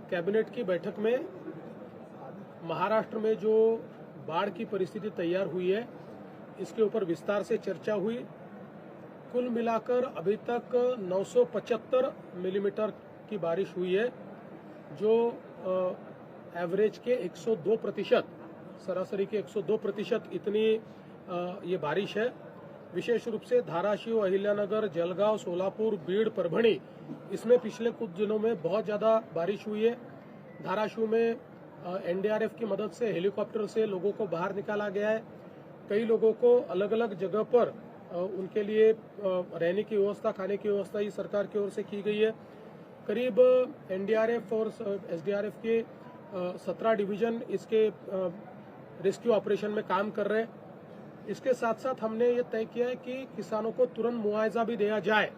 Cabinet की बैठक में महाराष्ट्र में जो बाढ़ की परिस्थिति तैयार हुई है, इसके ऊपर विस्तार से चर्चा हुई। कुल मिलाकर अभी तक 975 मिलीमीटर की बारिश हुई है, जो एवरेज के 102%, सरासरी के 102% इतनी ये बारिश है। विशेष रूप से धाराशिव, अहिल्यानगर, जलगांव, सोलापुर, बीड़, परभणी, इसमें पिछले कुछ दिनों में बहुत ज्यादा बारिश हुई है। धाराशिव में एनडीआरएफ की मदद से हेलीकॉप्टर से लोगों को बाहर निकाला गया है। कई लोगों को अलग अलग जगह पर उनके लिए रहने की व्यवस्था, खाने की व्यवस्था ही सरकार की ओर से की गई है। करीब एनडीआरएफ और एसडीआरएफ के 17 डिवीजन इसके रेस्क्यू ऑपरेशन में काम कर रहे हैं। इसके साथ साथ हमने ये तय किया है कि किसानों को तुरंत मुआवजा भी दिया जाए।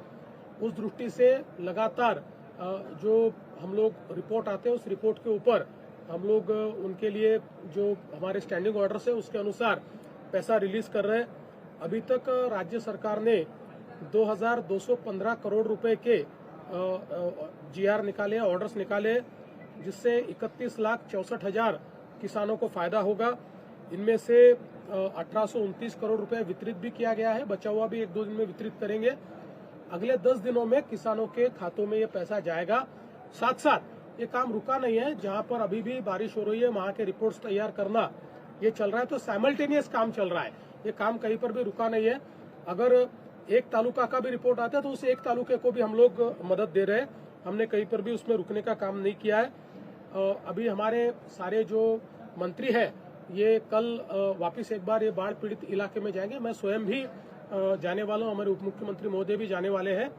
उस दृष्टि से लगातार जो हम लोग रिपोर्ट आते हैं, उस रिपोर्ट के ऊपर हम लोग उनके लिए जो हमारे स्टैंडिंग ऑर्डर्स है उसके अनुसार पैसा रिलीज कर रहे हैं। अभी तक राज्य सरकार ने 2215 करोड़ रुपए के जीआर निकाले, ऑर्डर्स निकाले, जिससे 31,64,000 किसानों को फायदा होगा। इनमें से 1829 करोड़ रुपए वितरित भी किया गया है, बचा हुआ भी 1-2 दिन में वितरित करेंगे। अगले 10 दिनों में किसानों के खातों में ये पैसा जाएगा। साथ साथ ये काम रुका नहीं है, जहां पर अभी भी बारिश हो रही है वहां के रिपोर्ट्स तैयार करना ये चल रहा है, तो साइमल्टेनियस काम चल रहा है। ये काम कहीं पर भी रुका नहीं है। अगर एक तालुका का भी रिपोर्ट आता है तो उस एक तालुके को भी हम लोग मदद दे रहे हैं। हमने कहीं पर भी उसमें रुकने का काम नहीं किया है। अभी हमारे सारे जो मंत्री है ये कल वापस एक बार ये बाढ़ पीड़ित इलाके में जाएंगे। मैं स्वयं भी जाने वाला हूं, हमारे उप मुख्यमंत्री महोदय भी जाने वाले हैं।